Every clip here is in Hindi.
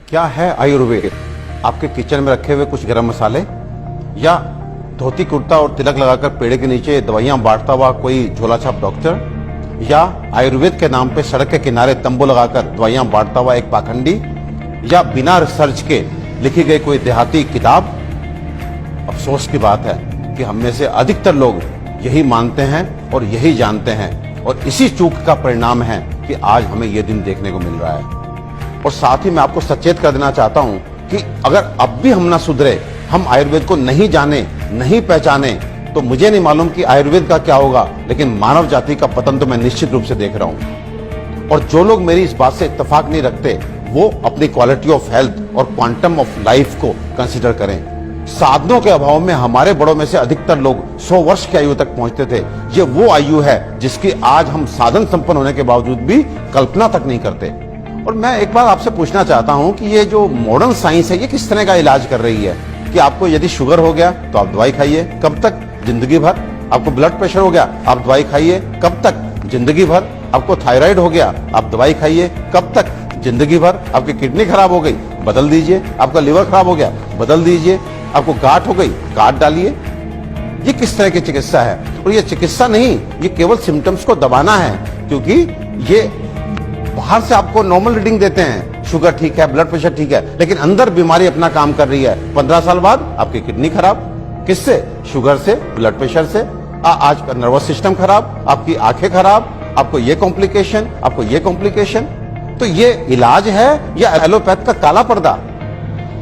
क्या है आयुर्वेद? आपके किचन में रखे हुए कुछ गरम मसाले, या धोती कुर्ता और तिलक लगाकर पेड़ के नीचे दवाइयां बांटता हुआ कोई झोला छाप डॉक्टर, या आयुर्वेद के नाम पे सड़क के किनारे तंबू लगाकर दवाइयां बांटता हुआ एक पाखंडी, या बिना रिसर्च के लिखी गई कोई देहाती किताब? अफसोस की बात है कि हम में से अधिकतर लोग यही मानते हैं और यही जानते हैं, और इसी चूक का परिणाम है कि आज हमें यह दिन देखने को मिल रहा है। और साथ ही मैं आपको सचेत कर देना चाहता हूं कि अगर अब भी हम ना सुधरे, हम आयुर्वेद को नहीं जाने, नहीं पहचाने, तो मुझे नहीं मालूम कि आयुर्वेद का क्या होगा, लेकिन मानव जाति का पतन तो मैं निश्चित रूप से देख रहा हूं। और जो लोग मेरी इस बात से इत्तेफाक नहीं रखते, वो अपनी क्वालिटी ऑफ हेल्थ और क्वांटम ऑफ लाइफ को कंसीडर करें। साधनों के अभाव में हमारे बड़ों में से अधिकतर लोग 100 वर्ष की आयु तक पहुंचते थे। ये वो आयु है जिसकी आज हम साधन संपन्न होने के बावजूद भी कल्पना तक नहीं करते। और मैं एक बार आपसे पूछना चाहता हूं कि ये जो मॉडर्न साइंस है, ये किस तरह का इलाज कर रही है? कि आपको यदि शुगर हो गया तो आप दवाई खाइए, कब तक? जिंदगी भर। आपको ब्लड प्रेशर हो गया, आप दवाई खाइए, कब तक? जिंदगी भर। आपको थायराइड हो गया, आप दवाई खाइए, कब तक? जिंदगी भर। आपकी किडनी खराब हो गई, बदल दीजिए। आपका लिवर खराब हो गया, बदल दीजिए। आपको गांठ हो गई, गांठ डालिए। ये किस तरह की चिकित्सा है? और ये चिकित्सा नहीं, ये केवल सिम्टम्स को दबाना है, क्योंकि ये बाहर से आपको नॉर्मल रीडिंग देते हैं, शुगर ठीक है, ब्लड प्रेशर ठीक है, लेकिन अंदर बीमारी अपना काम कर रही है। 15 साल बाद आपकी किडनी खराब, किससे? शुगर से, ब्लड प्रेशर से। आज का नर्वस सिस्टम खराब, आपकी आंखें खराब, आपको ये कॉम्प्लिकेशन, आपको ये कॉम्प्लिकेशन। तो ये इलाज है या एलोपैथ का काला पर्दा?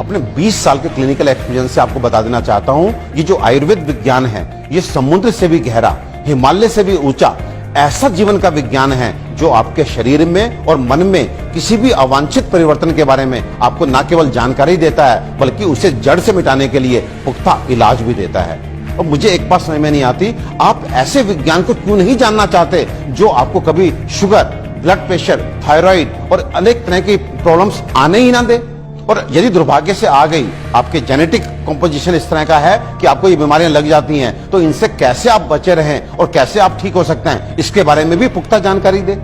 अपने 20 साल के क्लिनिकल एक्सपीरियंस से आपको बता देना चाहता हूं, ये जो आयुर्वेद विज्ञान है, ये समुद्र से भी गहरा, हिमालय से भी ऊंचा ऐसा जीवन का विज्ञान है जो आपके शरीर में और मन में किसी भी अवांछित परिवर्तन के बारे में आपको न केवल जानकारी देता है, बल्कि उसे जड़ से मिटाने के लिए पुख्ता इलाज भी देता है। और मुझे एक बात समझ में नहीं आती, आप ऐसे विज्ञान को क्यों नहीं जानना चाहते जो आपको कभी शुगर, ब्लड प्रेशर, थायराइड और अनेक तरह की प्रॉब्लम्स आने ही ना दे। और यदि दुर्भाग्य से आ गई, आपके जेनेटिक कॉम्पोजिशन इस तरह का है कि आपको ये बीमारियां लग जाती हैं, तो इनसे कैसे आप बचे रहें और कैसे आप ठीक हो सकते हैं, इसके बारे में भी पुख्ता जानकारी दे।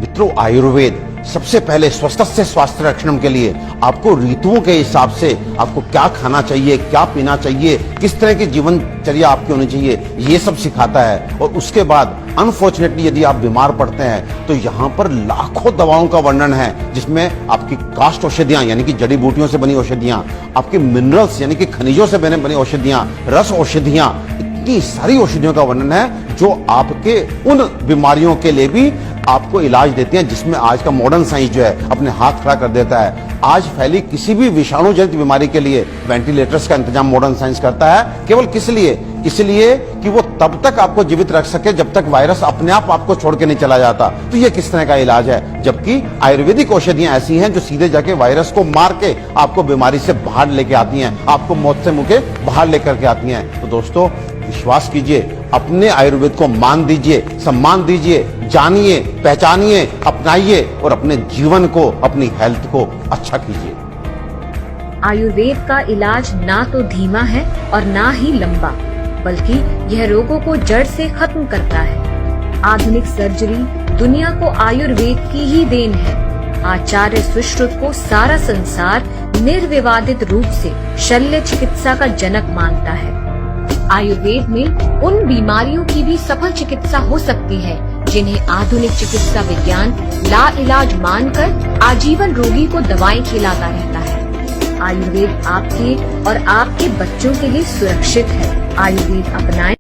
मित्रों, आयुर्वेद सबसे पहले स्वस्थ से स्वास्थ्य रक्षण के लिए आपको ऋतुओं के हिसाब से आपको क्या खाना चाहिए, क्या पीना चाहिए, किस तरह की जीवनचर्या आपकी होनी चाहिए, ये सब सिखाता है। और उसके बाद अनफॉर्चुनेटली यदि आप बीमार पड़ते हैं तो यहाँ पर लाखों दवाओं का वर्णन है, जिसमें आपकी काष्ठ औषधियां यानी कि जड़ी बूटियों से बनी औषधियां, आपकी मिनरल्स यानी कि खनिजों से बनी औषधियां, रस औषधियां, इतनी सारी औषधियों का वर्णन है जो आपके उन बीमारियों के लिए भी आपको इलाज देती हैं, जिसमें आज का मॉडर्न साइंस जो है अपने हाथ खड़ा कर देता है। आज फैली किसी भी विषाणु जनित बीमारी के लिए वेंटिलेटर्स का इंतजाम मॉडर्न साइंस करता है। केवल किस लिए? इसलिए कि वो तब तक आपको जीवित रख सके जब तक वायरस अपने आप आपको छोड़ के नहीं चला जाता। तो ये किस तरह का इलाज है? जबकि आयुर्वेदिक औषधियां ऐसी हैं जो सीधे जाके वायरस को मार के आपको बीमारी से बाहर लेके आती हैं, आपको मौत से मुंह के बाहर लेकर के आती हैं। तो दोस्तों, विश्वास कीजिए, अपने आयुर्वेद को मान दीजिए, सम्मान दीजिए, जानिए, पहचानिए, अपनाइए और अपने जीवन को, अपनी हेल्थ को अच्छा कीजिए। आयुर्वेद का इलाज ना तो धीमा है और ना ही लंबा, बल्कि यह रोगों को जड़ से खत्म करता है। आधुनिक सर्जरी दुनिया को आयुर्वेद की ही देन है। आचार्य सुश्रुत को सारा संसार निर्विवादित रूप से शल्य चिकित्सा का जनक मानता है। आयुर्वेद में उन बीमारियों की भी सफल चिकित्सा हो सकती है जिन्हें आधुनिक चिकित्सा विज्ञान लाइलाज मानकर आजीवन रोगी को दवाएं खिलाता रहता है। आयुर्वेद आपके और आपके बच्चों के लिए सुरक्षित है। आयुर्वेद अपनाएं।